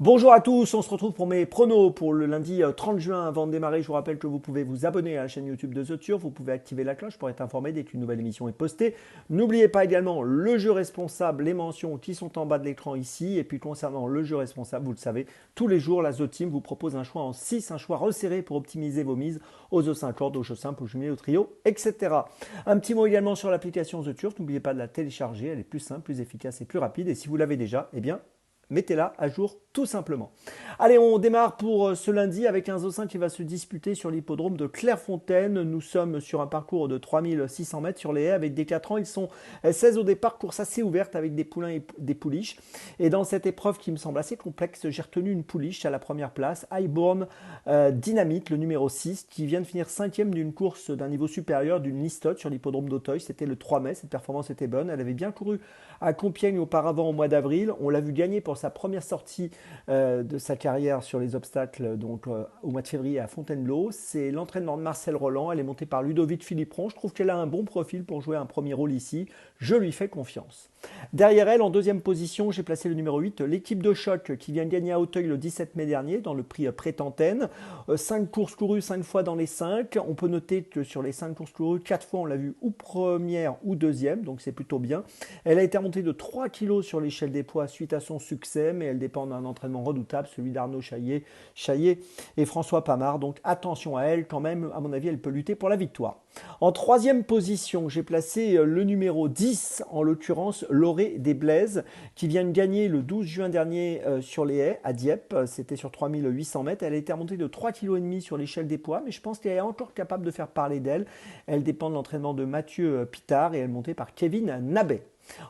Bonjour à tous, on se retrouve pour mes pronos pour le lundi 30 juin. Avant de démarrer, je vous rappelle que vous pouvez vous abonner à la chaîne YouTube de The Turf, vous pouvez activer la cloche pour être informé dès qu'une nouvelle émission est postée. N'oubliez pas également le jeu responsable, les mentions qui sont en bas de l'écran ici. Et puis concernant le jeu responsable, vous le savez, tous les jours, la The Team vous propose un choix en 6, un choix resserré pour optimiser vos mises aux œufs 5 cordes, aux jeux simples, aux jumelés, au trio, etc. Un petit mot également sur l'application The Turf, n'oubliez pas de la télécharger, elle est plus simple, plus efficace et plus rapide. Et si vous l'avez déjà, eh bien, mettez-la à jour tout simplement. Allez, on démarre pour ce lundi avec un Zossin qui va se disputer sur l'hippodrome de Clairefontaine. Nous sommes sur un parcours de 3600 mètres sur les haies avec des 4 ans. Ils sont 16 au départ, course assez ouverte avec des poulains et des pouliches. Et dans cette épreuve qui me semble assez complexe, j'ai retenu une pouliche à la première place, Highborn Dynamite, le numéro 6, qui vient de finir 5e d'une course d'un niveau supérieur d'une listote sur l'hippodrome d'Auteuil. C'était le 3 mai, cette performance était bonne. Elle avait bien couru à Compiègne auparavant au mois d'avril. On l'a vu gagner pour sa première sortie de sa carrière sur les obstacles donc, au mois de février à Fontainebleau. C'est l'entraînement de Marcel Roland. Elle est montée par Ludovic Philippron. Je trouve qu'elle a un bon profil pour jouer un premier rôle ici. Je lui fais confiance. Derrière elle, en deuxième position, j'ai placé le numéro 8, l'équipe de choc qui vient de gagner à Auteuil le 17 mai dernier dans le prix Prétantenne. 5 courses courues, 5 fois dans les 5. On peut noter que sur les 5 courses courues, 4 fois on l'a vu ou première ou deuxième, donc c'est plutôt bien. Elle a été remontée de 3 kilos sur l'échelle des poids suite à son succès, mais elle dépend d'un entraînement redoutable, celui d'Arnaud Chaillet et François Pamard. Donc attention à elle quand même, à mon avis, elle peut lutter pour la victoire. En troisième position, j'ai placé le numéro 10, en l'occurrence Loré des Blaises, qui vient de gagner le 12 juin dernier sur les haies à Dieppe. C'était sur 3800 mètres. Elle a été remontée de 3,5 kg sur l'échelle des poids, mais je pense qu'elle est encore capable de faire parler d'elle. Elle dépend de l'entraînement de Mathieu Pitard et elle est montée par Kevin Nabet.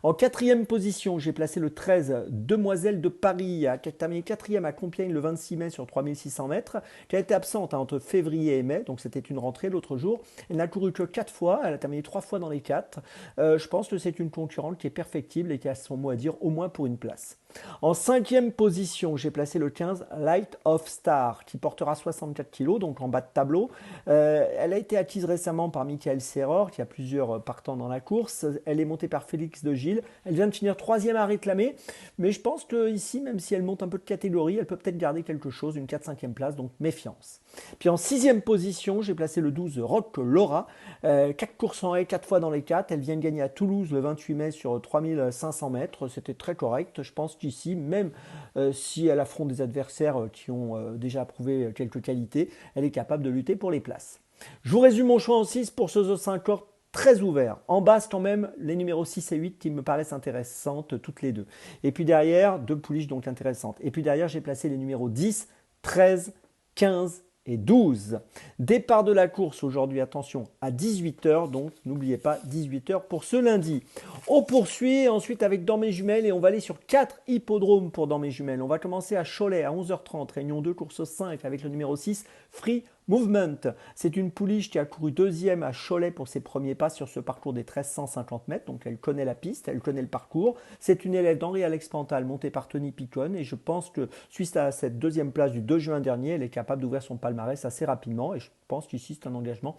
En quatrième position, j'ai placé le 13, Demoiselle de Paris, qui a terminé quatrième à Compiègne le 26 mai sur 3600 mètres, qui a été absente entre février et mai, donc c'était une rentrée l'autre jour. Elle n'a couru que 4 fois, elle a terminé 3 fois dans les 4. Je pense que c'est une concurrente qui est perfectible et qui a son mot à dire au moins pour une place. En cinquième position, j'ai placé le 15 Light of Star qui portera 64 kg, donc en bas de tableau. Elle a été acquise récemment par Michael Serror qui a plusieurs partants dans la course. Elle est montée par Félix de Gilles. Elle vient de finir troisième à réclamer, mais je pense que ici, même si elle monte un peu de catégorie, elle peut peut-être garder quelque chose, une 4-5e place, donc méfiance. Puis en sixième position, j'ai placé le 12 Rock Laura. 4 courses en haie, 4 fois dans les 4. Elle vient de gagner à Toulouse le 28 mai sur 3500 mètres. C'était très correct. Je pense qu'ici, même si elle affronte des adversaires qui ont déjà prouvé quelques qualités, elle est capable de lutter pour les places. Je vous résume mon choix en 6 pour ce 5 corps très ouvert. En base quand même, les numéros 6 et 8 qui me paraissent intéressantes toutes les deux. Et puis derrière, deux pouliches donc intéressantes. Et puis derrière, j'ai placé les numéros 10, 13, 15 et 12. Départ de la course aujourd'hui, attention, à 18h, donc n'oubliez pas 18h pour ce lundi. On poursuit ensuite avec Dans mes jumelles et on va aller sur 4 hippodromes pour Dans mes jumelles. On va commencer à Cholet à 11h30, réunion 2, course 5 avec le numéro 6, Free Movement. C'est une pouliche qui a couru deuxième à Cholet pour ses premiers pas sur ce parcours des 1350 mètres. Donc elle connaît la piste, elle connaît le parcours. C'est une élève d'Henri-Alex Pantal montée par Tony Picon. Et je pense que suite à cette deuxième place du 2 juin dernier, elle est capable d'ouvrir son palmarès assez rapidement. Et je pense qu'ici c'est un engagement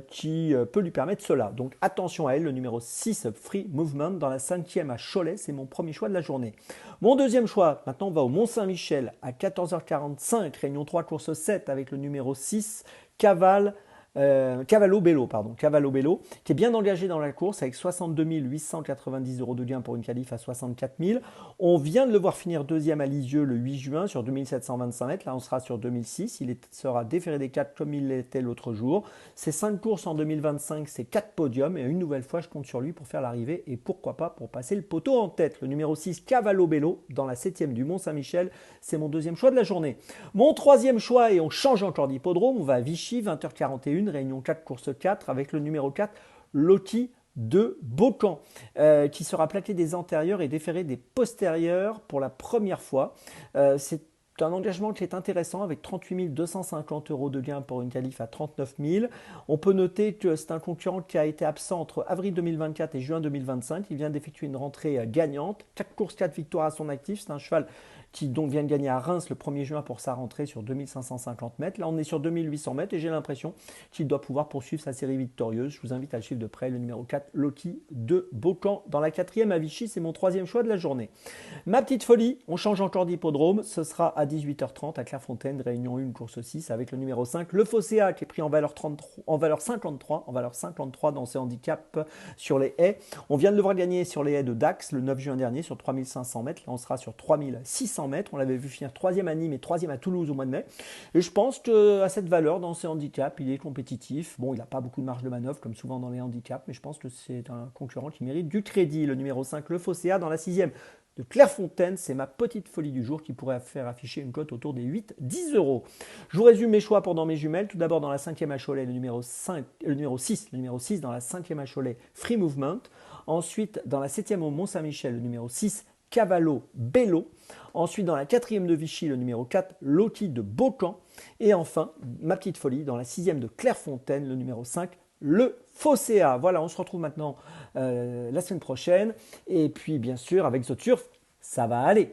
qui peut lui permettre cela. Donc attention à elle, le numéro 6 Free Movement dans la 5e à Cholet. C'est mon premier choix de la journée. Mon deuxième choix, maintenant on va au Mont-Saint-Michel à 14h45, réunion 3, course 7 avec le numéro 6, Cavallo Bello, qui est bien engagé dans la course avec 62 890 euros de gain pour une qualif à 64 000. On vient de le voir finir deuxième à Lisieux le 8 juin sur 2725 mètres. Là, on sera sur 2006. Il sera déféré des 4 comme il l'était l'autre jour. C'est 5 courses en 2025, c'est 4 podiums. Et une nouvelle fois, je compte sur lui pour faire l'arrivée et pourquoi pas pour passer le poteau en tête. Le numéro 6, Cavallo Bello, dans la 7e du Mont-Saint-Michel. C'est mon deuxième choix de la journée. Mon troisième choix, et on change encore d'hippodrome, on va à Vichy, 20h41. Réunion 4, course 4, avec le numéro 4, Loti de Beaucamp, qui sera plaqué des antérieurs et déféré des postérieurs pour la première fois. C'est un engagement qui est intéressant avec 38 250 euros de gain pour une qualif à 39 000. On peut noter que c'est un concurrent qui a été absent entre avril 2024 et juin 2025. Il vient d'effectuer une rentrée gagnante. 4 courses, 4 victoires à son actif. C'est un cheval qui donc vient de gagner à Reims le 1er juin pour sa rentrée sur 2550 mètres. Là, on est sur 2800 mètres et j'ai l'impression qu'il doit pouvoir poursuivre sa série victorieuse. Je vous invite à le suivre de près, le numéro 4, Loki de Beaucamp. Dans la 4e à Vichy, c'est mon 3e choix de la journée. Ma petite folie, on change encore d'hippodrome. Ce sera à 18h30 à Clairefontaine, Réunion 1, course 6, avec le numéro 5, le Fosséa, qui est pris en valeur 53 dans ses handicaps sur les haies. On vient de le voir gagner sur les haies de Dax le 9 juin dernier sur 3500 mètres. Là, on sera sur 3600 mètres. On l'avait vu finir 3e à Nîmes et 3e à Toulouse au mois de mai. Et je pense qu'à cette valeur, dans ses handicaps, il est compétitif. Bon, il n'a pas beaucoup de marge de manœuvre, comme souvent dans les handicaps, mais je pense que c'est un concurrent qui mérite du crédit. Le numéro 5, le Fosséa, dans la 6e de Clairefontaine, c'est ma petite folie du jour qui pourrait faire afficher une cote autour des 8-10 euros. Je vous résume mes choix pendant mes jumelles. Tout d'abord, dans la 5e à Cholet, le numéro 6 dans la 5e à Cholet, Free Movement. Ensuite, dans la 7e au Mont-Saint-Michel, le numéro 6, Cavallo Bello. Ensuite, dans la 4e de Vichy, le numéro 4, Loki de Beaucamp. Et enfin, ma petite folie, dans la 6e de Clairefontaine, le numéro 5, le Fosséa. Voilà, on se retrouve maintenant la semaine prochaine. Et puis, bien sûr, avec The Turf, ça va aller.